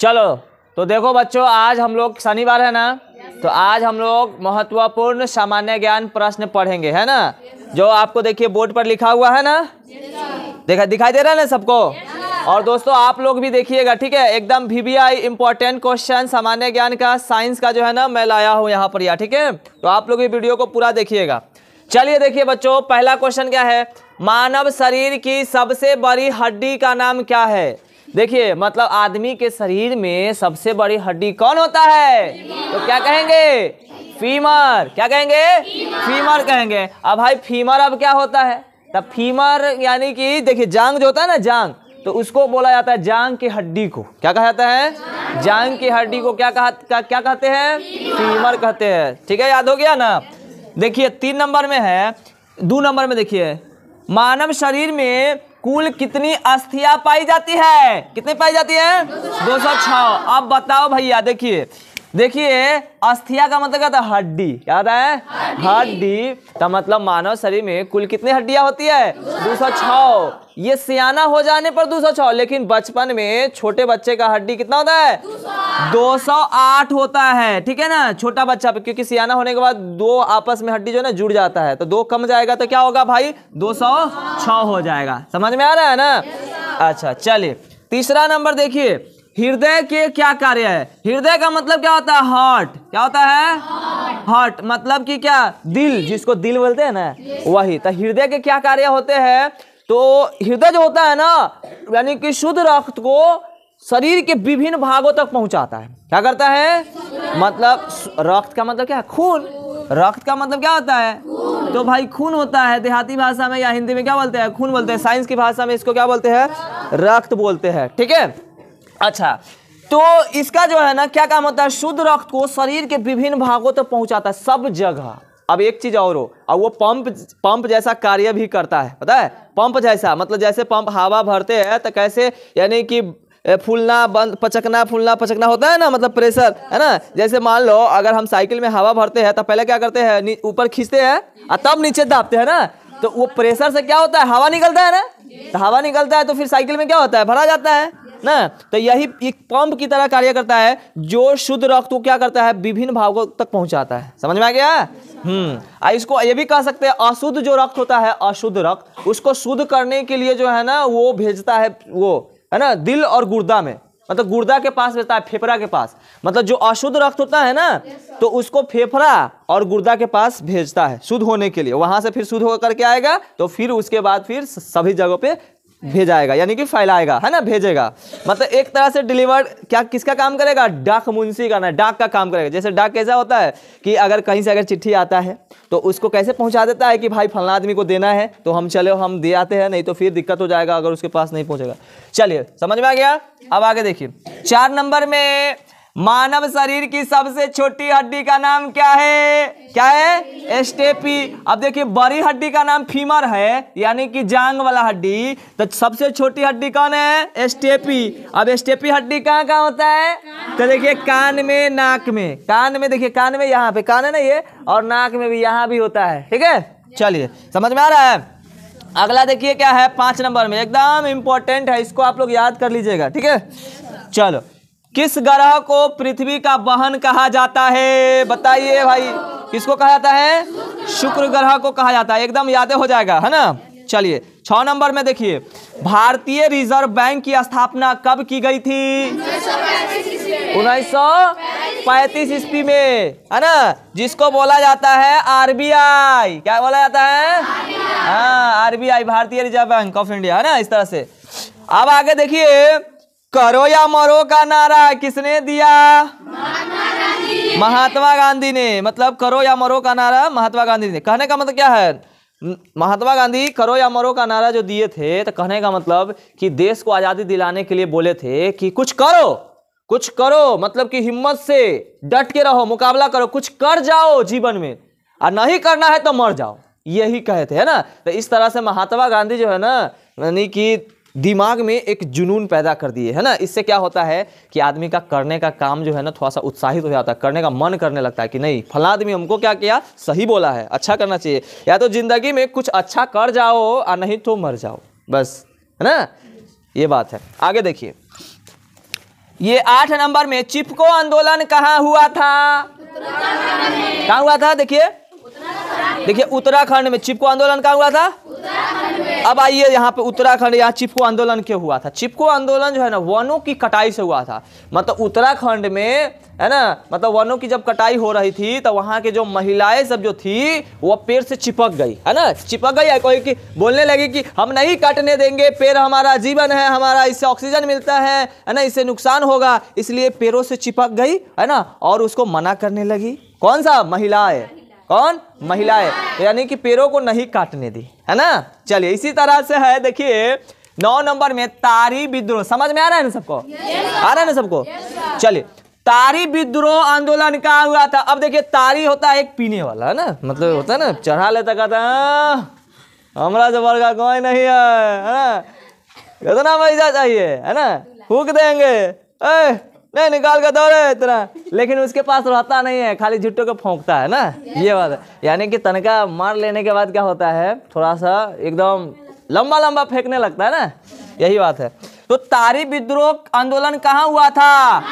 चलो तो देखो बच्चों, आज हम लोग शनिवार है ना, तो आज हम लोग महत्वपूर्ण सामान्य ज्ञान प्रश्न पढ़ेंगे, है ना। जो आपको देखिए बोर्ड पर लिखा हुआ है ना, दिखाई दे रहा है ना सबको। और दोस्तों आप लोग भी देखिएगा, ठीक है। एकदम VBI इंपॉर्टेंट क्वेश्चन सामान्य ज्ञान का, साइंस का जो है ना मैं लाया हूँ यहाँ पर, ठीक है। तो आप लोग भी वीडियो को पूरा देखिएगा। चलिए देखिए बच्चों, पहला क्वेश्चन क्या है, मानव शरीर की सबसे बड़ी हड्डी का नाम क्या है। देखिए मतलब आदमी के शरीर में सबसे बड़ी हड्डी कौन होता है, तो क्या कहेंगे, फीमर। क्या कहेंगे, फीमर कहेंगे। अब भाई फीमर अब क्या होता है, तब फीमर यानी कि देखिए जांग जो होता है ना, जांग, तो उसको बोला जाता है जांग की हड्डी को क्या कहा जाता है, जांग की हड्डी को क्या कहते हैं, फीमर कहते हैं। ठीक है, याद हो गया ना। देखिए 3 नंबर में है, 2 नंबर में देखिए, मानव शरीर में कुल कितनी अस्थियां पाई जाती है, कितनी पाई जाती है, 206। अब बताओ भैया, देखिए अस्थिया का मतलब क्या था, हड्डी। क्या होता है, हड्डी। तो मतलब मानव शरीर में कुल कितनी हड्डियां होती है, 206। ये सियाना हो जाने पर 206, लेकिन बचपन में छोटे बच्चे का हड्डी कितना होता है, 208 होता है। ठीक है ना, छोटा बच्चा, क्योंकि सियाना होने के बाद 2 आपस में हड्डी जो है ना जुड़ जाता है, तो 2 कम जाएगा तो क्या होगा भाई, 206 हो जाएगा। समझ में आ रहा है ना। अच्छा चलिए, तीसरा नंबर देखिए, हृदय के क्या कार्य है। हृदय का मतलब क्या होता है, हार्ट। क्या होता है, हार्ट मतलब कि क्या, दिल, जिसको दिल बोलते हैं ना, वही। तो हृदय के क्या कार्य होते हैं, तो हृदय जो होता है ना, यानी कि शुद्ध रक्त को शरीर के विभिन्न भागों तक पहुंचाता है। क्या करता है, मतलब रक्त का मतलब क्या है, खून। रक्त का मतलब क्या होता है, तो भाई खून होता है। देहाती भाषा में या हिंदी में क्या बोलते हैं, खून बोलते हैं। साइंस की भाषा में इसको क्या बोलते हैं, रक्त बोलते हैं। ठीक है, अच्छा, तो इसका जो है ना क्या काम होता है, शुद्ध रक्त को शरीर के विभिन्न भागों तक पहुंचाता है, सब जगह। अब एक चीज और हो, अब वो पंप जैसा कार्य भी करता है, पता है, पंप जैसा। मतलब जैसे पंप हवा भरते हैं तो कैसे, यानी कि फूलना बंद, पचकना फूलना पचकना होता है ना, मतलब प्रेशर, है ना। जैसे मान लो अगर हम साइकिल में हवा भरते हैं तो पहले क्या करते हैं, ऊपर खींचते हैं और तब नीचे दाबते हैं ना, तो वो प्रेशर से क्या होता है, हवा निकलता है ना। तो हवा निकलता है तो फिर साइकिल में क्या होता है, भरा जाता है ना। तो यही एक पंप की तरह कार्य करता है, जो शुद्ध रक्त को क्या करता है, विभिन्न भागों तक पहुंचाता है। समझ में आ गया। इसको ये भी कह सकते हैं, अशुद्ध जो रक्त होता है, अशुद्ध रक्त, उसको शुद्ध करने के लिए जो है ना वो भेजता है, वो है ना दिल और गुर्दा में, मतलब गुर्दा के पास भेजता है, फेफड़ा के पास। मतलब जो अशुद्ध रक्त होता है ना, तो उसको फेफड़ा और गुर्दा के पास भेजता है शुद्ध होने के लिए। वहां से फिर शुद्ध होकर के आएगा, तो फिर उसके बाद फिर सभी जगहों पे भेजाएगा, यानी कि फैलाएगा, है ना, भेजेगा। मतलब एक तरह से डिलीवर्ड क्या किसका काम करेगा, डाक मुंशी का ना, डाक का काम करेगा। जैसे डाक कैसा होता है कि अगर कहीं से अगर चिट्ठी आता है तो उसको कैसे पहुंचा देता है कि भाई फलना आदमी को देना है, तो हम चलो हम दे आते हैं, नहीं तो फिर दिक्कत हो जाएगा अगर उसके पास नहीं पहुंचेगा। चलिए समझ में आ गया। अब आगे देखिए, 4 नंबर में, मानव शरीर की सबसे छोटी हड्डी का नाम क्या है, क्या है, स्टेपी। अब देखिए बड़ी हड्डी का नाम फीमर है, यानी कि जांग वाला हड्डी। तो सबसे छोटी हड्डी कौन है, स्टेपी। अब स्टेपी हड्डी कहाँ कहाँ होता है, तो देखिए कान में, नाक में। कान में देखिए, कान में यहाँ पे कान है ना ये, और नाक में भी यहाँ भी होता है। ठीक है, चलिए समझ में आ रहा है। अगला देखिए क्या है, 5 नंबर में, एकदम इंपॉर्टेंट है, इसको आप लोग याद कर लीजिएगा। ठीक है, चलो, किस ग्रह को पृथ्वी का बहन कहा जाता है, बताइए भाई, किसको कहा जाता है, शुक्र ग्रह को कहा जाता है। एकदम याद हो जाएगा, है ना। चलिए 6 नंबर में देखिए, भारतीय रिजर्व बैंक की स्थापना कब की गई थी, 1935 ईस्वी में, है ना, जिसको बोला जाता है RBI। क्या बोला जाता है, हाँ RBI, भारतीय रिजर्व बैंक ऑफ इंडिया, है ना, इस तरह से। अब आगे देखिए, करो या मरो का नारा किसने दिया, महात्मा गांधी ने। मतलब करो या मरो का नारा महात्मा गांधी ने। कहने का मतलब क्या है, महात्मा गांधी करो या मरो का नारा जो दिए थे, तो कहने का मतलब कि देश को आजादी दिलाने के लिए बोले थे कि कुछ करो, कुछ करो, मतलब कि हिम्मत से डट के रहो, मुकाबला करो, कुछ कर जाओ जीवन में, और नहीं करना है तो मर जाओ, यही कहे थे, है ना। तो इस तरह से महात्मा गांधी जो है ना, यानी कि दिमाग में एक जुनून पैदा कर दिए, है ना। इससे क्या होता है कि आदमी का करने का काम जो है ना थोड़ा सा उत्साहित हो जाता है, करने का मन करने लगता है कि नहीं फला आदमी हमको क्या किया, सही बोला है, अच्छा करना चाहिए। या तो जिंदगी में कुछ अच्छा कर जाओ और नहीं तो मर जाओ, बस, है ना, ये बात है। आगे देखिए, ये 8 नंबर में चिपको आंदोलन कहाँ हुआ था? कहाँ हुआ था? देखिए उत्तराखंड में चिपको आंदोलन कहाँ हुआ था? अब आइए यहाँ पे उत्तराखंड, यहाँ चिपको आंदोलन क्यों हुआ था? चिपको आंदोलन जो है ना वनों की कटाई से हुआ था। मतलब उत्तराखंड में है ना, मतलब वनों की जब कटाई हो रही थी तो वहाँ के जो महिलाएं सब जो थी वो पेड़ से चिपक गई, है ना, चिपक गई। कोई की बोलने लगी कि हम नहीं काटने देंगे, पेड़ हमारा जीवन है, हमारा इससे ऑक्सीजन मिलता है ना, इससे नुकसान होगा, इसलिए पेड़ों से चिपक गई, है ना, और उसको मना करने लगी। कौन सा? महिलाएं। कौन? महिलाएं, यानी कि पेड़ों को नहीं काटने दी, है ना। चलिए इसी तरह से है, देखिए 9 नंबर में तारी विद्रोह। समझ में आ रहा है ना सबको? आ रहा है ना सबको? चलिए तारी विद्रोह आंदोलन कहाँ हुआ था? अब देखिए तारी होता है एक पीने वाला, है ना, मतलब होता है ना, चढ़ा लेता, कहता है हमारा जबर का कोई नहीं है ना, कितना पैसा चाहिए, है ना, फूक देंगे, नहीं निकाल के दौड़े इतना, लेकिन उसके पास रहता नहीं है, खाली झुट्टों को फोंकता है ना, ये बात है। यानी कि तनका मार लेने के बाद क्या होता है, थोड़ा सा एकदम लंबा लंबा फेंकने लगता है ना, यही बात है। तो तारी विद्रोह आंदोलन कहाँ हुआ था?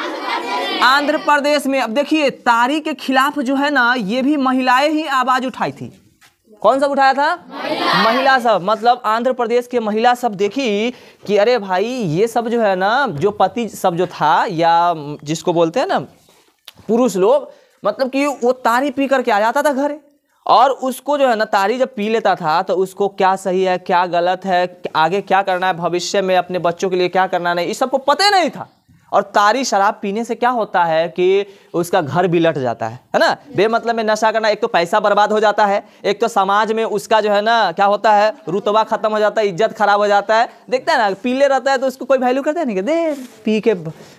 आंध्र प्रदेश में। अब देखिए तारी के खिलाफ जो है ना, ये भी महिलाएं ही आवाज उठाई थी। कौन सब उठाया था? महिला सब। मतलब आंध्र प्रदेश के महिला सब देखी कि अरे भाई ये सब जो है ना, जो पति सब जो था, या जिसको बोलते हैं ना पुरुष लोग, मतलब कि वो तारी पी करके आ जाता था घर, और उसको जो है ना तारी जब पी लेता था तो उसको क्या सही है क्या गलत है, आगे क्या करना है, भविष्य में अपने बच्चों के लिए क्या करना नहीं, इस सबको पता नहीं था। और तारी शराब पीने से क्या होता है कि उसका घर बिलट जाता है ना, बेमतलब में नशा करना, एक तो पैसा बर्बाद हो जाता है, एक तो समाज में उसका जो है ना क्या होता है, रुतबा खत्म हो जाता है, इज्जत खराब हो जाता है। देखता है ना पीले रहता है तो उसको कोई वैल्यू करता है नहीं कि दे पी के,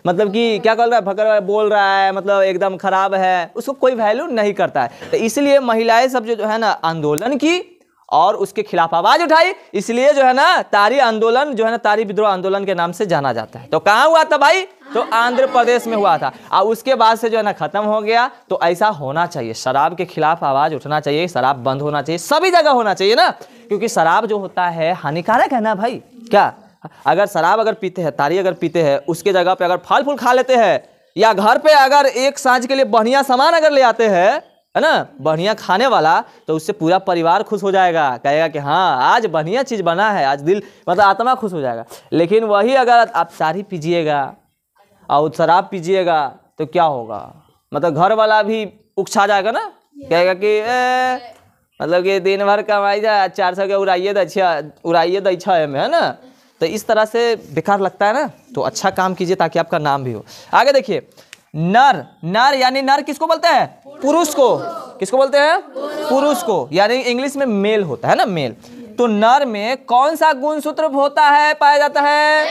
मतलब कि क्या कर रहा है, फकर बोल रहा है, मतलब एकदम खराब है, उसको कोई वैल्यू नहीं करता है। तो इसलिए महिलाएं सब जो है ना आंदोलन की और उसके खिलाफ आवाज उठाई, इसलिए जो है ना तारी आंदोलन जो है ना तारी विद्रोह आंदोलन के नाम से जाना जाता है। तो कहाँ हुआ था भाई? तो आंध्र प्रदेश में हुआ था। और उसके बाद से जो है ना खत्म हो गया। तो ऐसा होना चाहिए, शराब के खिलाफ आवाज उठना चाहिए, शराब बंद होना चाहिए, सभी जगह होना चाहिए ना, क्योंकि शराब जो होता है हानिकारक है ना भाई। क्या अगर शराब अगर पीते हैं, तारी अगर पीते हैं, उसके जगह पे अगर फल फूल खा लेते हैं, या घर पे अगर एक सांझ के लिए बढ़िया सामान अगर ले आते हैं, है ना, बढ़िया खाने वाला, तो उससे पूरा परिवार खुश हो जाएगा, कहेगा कि हाँ आज बढ़िया चीज बना है, आज दिल मतलब आत्मा खुश हो जाएगा। लेकिन वही अगर आप तारी पीजिएगा और शराब पीजिएगा तो क्या होगा, मतलब घर वाला भी उकछा जाएगा ना, कहेगा कि मतलब कि दिन भर कमाई जाए 400 के उड़ाइए दच्छा है ना। तो इस तरह से बेकार लगता है ना, तो अच्छा काम कीजिए ताकि आपका नाम भी हो। आगे देखिए नर, नर यानी नर किसको बोलते हैं? पुरुष को। किसको बोलते हैं? पुरुष को, यानी इंग्लिश में मेल होता है ना, मेल। तो नर में कौन सा गुणसूत्र होता है, पाया जाता है?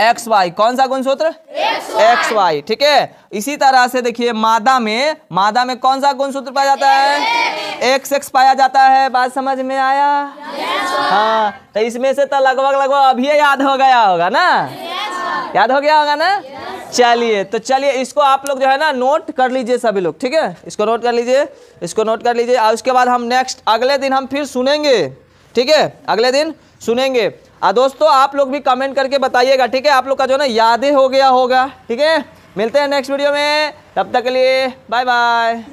XY। कौन सा गुणसूत्र? XY, ठीक है। इसी तरह से देखिए मादा में कौन सा गुणसूत्र पाया जाता है? XX पाया जाता है। बात समझ में आया? हाँ, तो इसमें से तो लगभग अभी याद हो गया होगा ना, याद हो गया होगा ना। चलिए तो चलिए इसको आप लोग जो है ना नोट कर लीजिए सभी लोग, ठीक है, इसको नोट कर लीजिए, इसको नोट कर लीजिए। और उसके बाद हम नेक्स्ट अगले दिन हम फिर सुनेंगे, ठीक है, अगले दिन सुनेंगे। दोस्तों आप लोग भी कमेंट करके बताइएगा, ठीक है, आप लोग का जो है ना यादें हो गया होगा, ठीक है। मिलते हैं नेक्स्ट वीडियो में, तब तक के लिए बाय बाय।